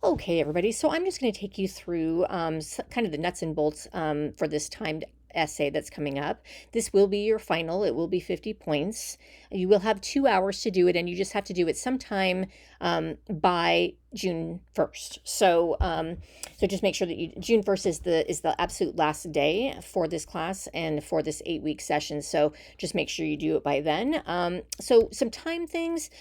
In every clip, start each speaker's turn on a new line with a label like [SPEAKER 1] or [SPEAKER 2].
[SPEAKER 1] Okay, everybody. So I'm just going to take you through kind of the nuts and bolts for this timed essay that's coming up. This will be your final. It will be 50 points. You will have 2 hours to do it, and you just have to do it sometime by June 1st. So just make sure that June 1st is the absolute last day for this class and for this 8-week session. So just make sure you do it by then. So some time things.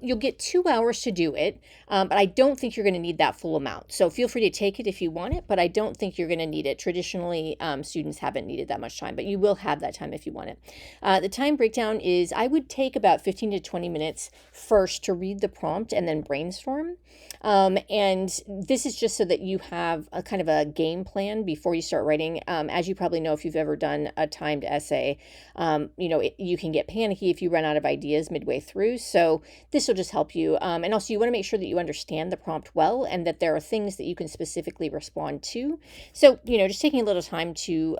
[SPEAKER 1] You'll get 2 hours to do it, but I don't think you're going to need that full amount. So feel free to take it if you want it, but I don't think you're going to need it. Traditionally, students haven't needed that much time, but you will have that time if you want it. The time breakdown is I would take about 15 to 20 minutes first to read the prompt and then brainstorm. And this is just so that you have a kind of a game plan before you start writing. As you probably know, if you've ever done a timed essay, you can get panicky if you run out of ideas midway through. So this will just help you. And also you want to make sure that you understand the prompt well and that there are things that you can specifically respond to. So, just taking a little time to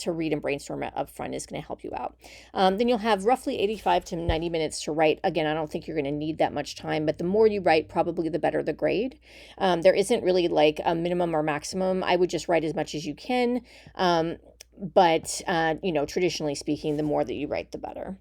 [SPEAKER 1] read and brainstorm up front is going to help you out. Then you'll have roughly 85 to 90 minutes to write. Again, I don't think you're going to need that much time, but the more you write, probably the better the grade. There isn't really like a minimum or maximum. I would just write as much as you can. But traditionally speaking, the more that you write, the better.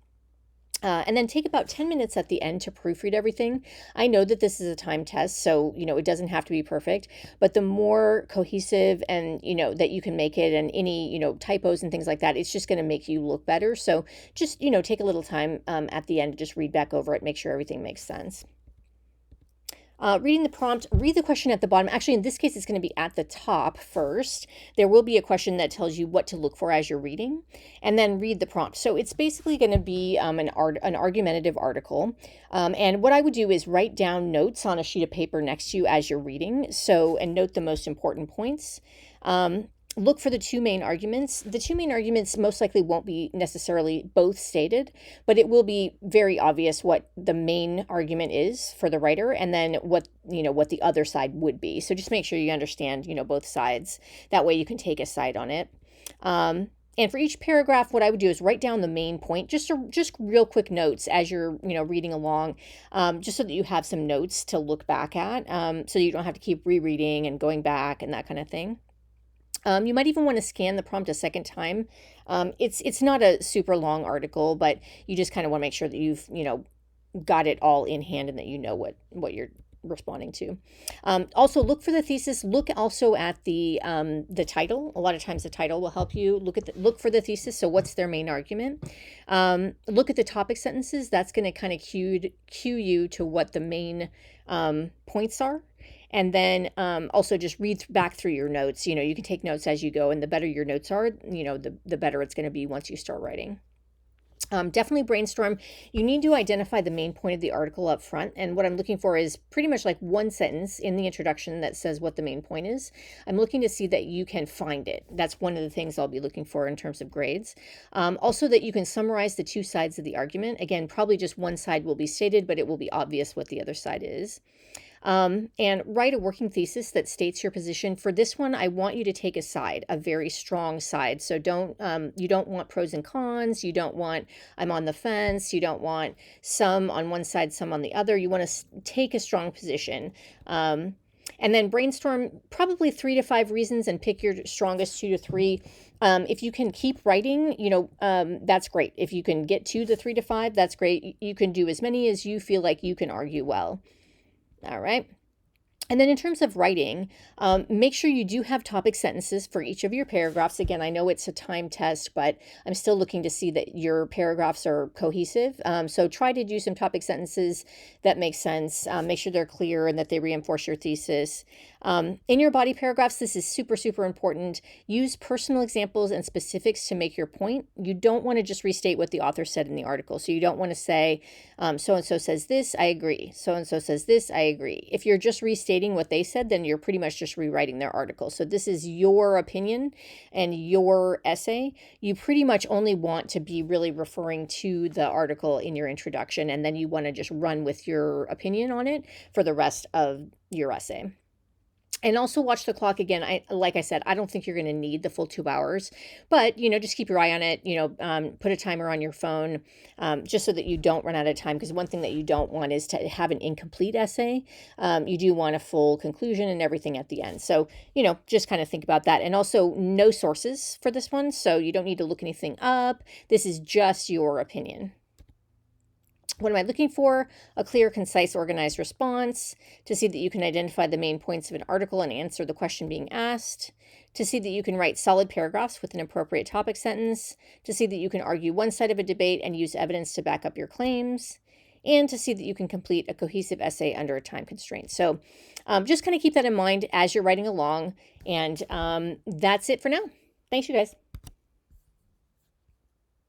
[SPEAKER 1] And then take about 10 minutes at the end to proofread everything. I know that this is a time test, so, it doesn't have to be perfect, but the more cohesive and, that you can make it and any, typos and things like that, it's just going to make you look better. So just, take a little time at the end to just read back over it, make sure everything makes sense. Reading the prompt, read the question at the bottom. Actually, in this case, it's going to be at the top first. There will be a question that tells you what to look for as you're reading, and then read the prompt. So it's basically going to be an argumentative article. And what I would do is write down notes on a sheet of paper next to you as you're reading. And note the most important points. Look for the two main arguments. The two main arguments most likely won't be necessarily both stated, but it will be very obvious what the main argument is for the writer and then what the other side would be. So just make sure you understand, both sides. That way you can take a side on it. And for each paragraph, what I would do is write down the main point, just real quick notes as you're, reading along, just so that you have some notes to look back at, so you don't have to keep rereading and going back and that kind of thing. You might even want to scan the prompt a second time. It's not a super long article, but you just kind of want to make sure that you've, got it all in hand and that you know what you're responding to. Also look for the thesis. Look also at the title. A lot of times the title will help you look for the thesis. So what's their main argument? Look at the topic sentences. That's going to kind of cue you to what the main points are. And then also just read back through your notes. You can take notes as you go, and the better your notes are, the better it's going to be once you start writing. Definitely brainstorm. You need to identify the main point of the article up front. And what I'm looking for is pretty much like one sentence in the introduction that says what the main point is. I'm looking to see that you can find it. That's one of the things I'll be looking for in terms of grades. Also that you can summarize the two sides of the argument. Again, probably just one side will be stated, but it will be obvious what the other side is. And write a working thesis that states your position. For this one, I want you to take a side, a very strong side. So you don't want pros and cons. You don't want I'm on the fence. You don't want some on one side, some on the other. You want to take a strong position. And then brainstorm probably 3 to 5 reasons and pick your strongest 2 to 3. If you can keep writing, that's great. If you can get to the 3 to 5, that's great. You can do as many as you feel like you can argue well. All right. And then in terms of writing, make sure you do have topic sentences for each of your paragraphs. Again, I know it's a time test, but I'm still looking to see that your paragraphs are cohesive. So try to do some topic sentences that make sense. Make sure they're clear and that they reinforce your thesis. In your body paragraphs, this is super, super important. Use personal examples and specifics to make your point. You don't want to just restate what the author said in the article. So you don't want to say, so-and-so says this, I agree. So-and-so says this, I agree. If you're just restating what they said, then you're pretty much just rewriting their article. So this is your opinion and your essay. You pretty much only want to be really referring to the article in your introduction, and then you want to just run with your opinion on it for the rest of your essay. And also watch the clock again. Like I said, I don't think you're going to need the full 2 hours, but just keep your eye on it. Put a timer on your phone, just so that you don't run out of time. Because one thing that you don't want is to have an incomplete essay. You do want a full conclusion and everything at the end. So just kind of think about that. And also, no sources for this one, so you don't need to look anything up. This is just your opinion. What am I looking for? A clear, concise, organized response, to see that you can identify the main points of an article and answer the question being asked, to see that you can write solid paragraphs with an appropriate topic sentence, to see that you can argue one side of a debate and use evidence to back up your claims, and to see that you can complete a cohesive essay under a time constraint. So just kind of keep that in mind as you're writing along. And that's it for now. Thanks, you guys.